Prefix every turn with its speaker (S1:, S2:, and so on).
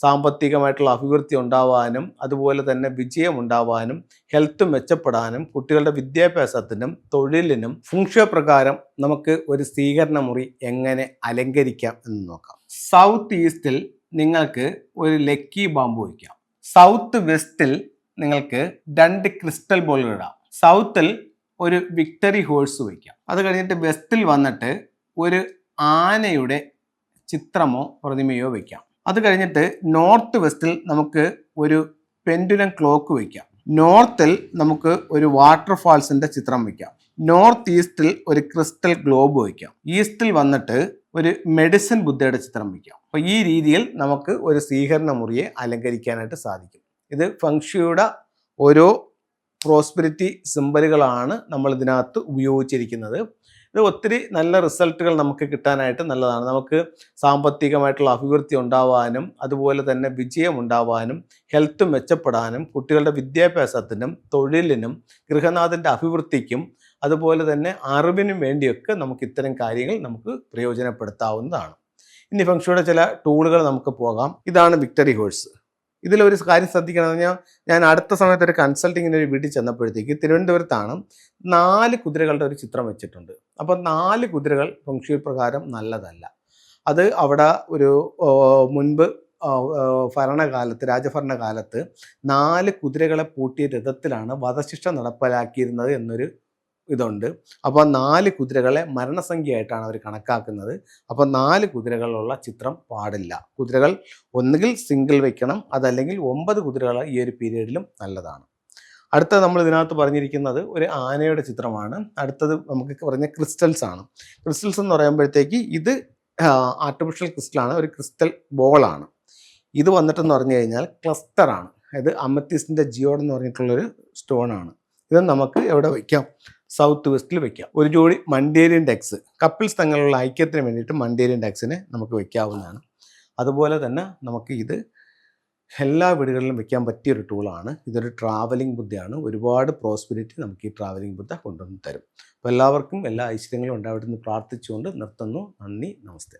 S1: സാമ്പത്തികമായിട്ടുള്ള അഭിവൃദ്ധി ഉണ്ടാവാനും അതുപോലെ തന്നെ വിജയം ഉണ്ടാവാനും ഹെൽത്ത് മെച്ചപ്പെടാനും കുട്ടികളുടെ വിദ്യാഭ്യാസത്തിനും തൊഴിലിനും ഫംഗ്ഷൻ പ്രകാരം നമുക്ക് ഒരു സ്വീകരണ മുറി എങ്ങനെ അലങ്കരിക്കാം എന്ന് നോക്കാം. സൗത്ത് ഈസ്റ്റിൽ നിങ്ങൾക്ക് ഒരു ലക്കി ബാമ്പു വയ്ക്കാം. സൗത്ത് വെസ്റ്റിൽ നിങ്ങൾക്ക് 2 ക്രിസ്റ്റൽ ബോളുകൾ ഇടാം. സൗത്തിൽ ഒരു വിക്ടറി ഹോഴ്സ് വയ്ക്കാം. അത് കഴിഞ്ഞിട്ട് വെസ്റ്റിൽ വന്നിട്ട് ഒരു ആനയുടെ ചിത്രമോ പ്രതിമയോ വയ്ക്കാം. അത് കഴിഞ്ഞിട്ട് നോർത്ത് വെസ്റ്റിൽ നമുക്ക് ഒരു പെൻഡുലം ക്ലോക്ക് വയ്ക്കാം. നോർത്തിൽ നമുക്ക് ഒരു വാട്ടർഫാൾസിന്റെ ചിത്രം വയ്ക്കാം. നോർത്ത് ഈസ്റ്റിൽ ഒരു ക്രിസ്റ്റൽ ഗ്ലോബ് വയ്ക്കാം. ഈസ്റ്റിൽ വന്നിട്ട് ഒരു മെഡിസിൻ ബുദ്ധയുടെ ചിത്രം വയ്ക്കാം. അപ്പോൾ ഈ രീതിയിൽ നമുക്ക് ഒരു സ്വീകരണ മുറിയെ അലങ്കരിക്കാനായിട്ട് സാധിക്കും. ഇത് ഫംഗ്ഷയുടെ ഓരോ പ്രോസ്പെരിറ്റി സിമ്പലുകളാണ് നമ്മൾ ഇതിനകത്ത് ഉപയോഗിച്ചിരിക്കുന്നത്. ഇത് ഒത്തിരി നല്ല റിസൾട്ടുകൾ നമുക്ക് കിട്ടാനായിട്ട് നല്ലതാണ്. നമുക്ക് സാമ്പത്തികമായിട്ടുള്ള അഭിവൃദ്ധി ഉണ്ടാവാനും അതുപോലെ തന്നെ വിജയം ഉണ്ടാവാനും ഹെൽത്ത് മെച്ചപ്പെടാനും കുട്ടികളുടെ വിദ്യാഭ്യാസത്തിനും തൊഴിലിനും ഗൃഹനാഥൻ്റെ അഭിവൃദ്ധിക്കും അതുപോലെ തന്നെ അറിവിനും വേണ്ടിയൊക്കെ നമുക്ക് ഇത്തരം കാര്യങ്ങൾ നമുക്ക് പ്രയോജനപ്പെടുത്താവുന്നതാണ്. ഇനി ഫംഗ്ഷയുടെ ചില ടൂളുകൾ നമുക്ക് പോകാം. ഇതാണ് വിക്ടറി ഹോഴ്സ്. ഇതിലൊരു കാര്യം ശ്രദ്ധിക്കണമെന്ന് പറഞ്ഞാൽ, ഞാൻ അടുത്ത സമയത്ത് ഒരു കൺസൾട്ടിങ്ങിന് ഒരു വീട്ടിൽ ചെന്നപ്പോഴത്തേക്ക് തിരുവനന്തപുരത്താണ് 4 കുതിരകളുടെ ഒരു ചിത്രം വെച്ചിട്ടുണ്ട്. അപ്പോൾ 4 കുതിരകൾ ഫംഗ്ഷൻ പ്രകാരം നല്ലതല്ല. അത് അവിടെ ഒരു മുൻപ് രാജഭരണകാലത്ത് 4 കുതിരകളെ പൂട്ടിയ രഥത്തിലാണ് വധശിക്ഷ നടപ്പിലാക്കിയിരുന്നത് എന്നൊരു ഇതുണ്ട്. അപ്പോൾ 4 കുതിരകളെ മരണസംഖ്യയായിട്ടാണ് അവർ കണക്കാക്കുന്നത്. അപ്പോൾ 4 കുതിരകളുള്ള ചിത്രം പാടില്ല. കുതിരകൾ ഒന്നുകിൽ സിംഗിൾ വെക്കണം, അതല്ലെങ്കിൽ 9 കുതിരകൾ ഈ ഒരു പീരീഡിലും നല്ലതാണ്. അടുത്തത് നമ്മൾ ഇതിനകത്ത് പറഞ്ഞിരിക്കുന്നത് ഒരു ആനയുടെ ചിത്രമാണ്. അടുത്തത് നമുക്ക് പറഞ്ഞ ക്രിസ്റ്റൽസ് ആണ്. ക്രിസ്റ്റൽസ് എന്ന് പറയുമ്പോഴത്തേക്ക് ഇത് ആർട്ടിഫിഷ്യൽ ക്രിസ്റ്റലാണ്, ഒരു ക്രിസ്റ്റൽ ബോളാണ്. ഇത് വന്നിട്ടെന്ന് പറഞ്ഞു കഴിഞ്ഞാൽ ക്ലസ്റ്ററാണ്. ഇത് അമത്തിസ്റ്റിൻ്റെ ജിയോഡ് എന്ന് പറഞ്ഞിട്ടുള്ളൊരു സ്റ്റോണാണ്. ഇത് നമുക്ക് എവിടെ വയ്ക്കാം? സൗത്ത് വെസ്റ്റിൽ വയ്ക്കാം. ഒരു ജോഡി മണ്ടേരിയൻ ഡെക്സ്, കപ്പിൾസ് തങ്ങളുള്ള ഐക്യത്തിന് വേണ്ടിയിട്ട് മണ്ടേരിയൻ ഡെക്സിനെ നമുക്ക് വയ്ക്കാവുന്നതാണ്. അതുപോലെ തന്നെ നമുക്ക് ഇത് എല്ലാ വീടുകളിലും വെക്കാൻ പറ്റിയൊരു ടൂളാണ്. ഇതൊരു ട്രാവലിംഗ് ബുദ്ധയാണ്. ഒരുപാട് പ്രോസ്പെരിറ്റി നമുക്ക് ഈ ട്രാവലിംഗ് ബുദ്ധ കൊണ്ടുവന്ന് തരും. അപ്പോൾ എല്ലാവർക്കും എല്ലാ ഐശ്വര്യങ്ങളും ഉണ്ടാവട്ടെ എന്ന് പ്രാർത്ഥിച്ചുകൊണ്ട് നിർത്തുന്നു. നന്ദി, നമസ്തേ.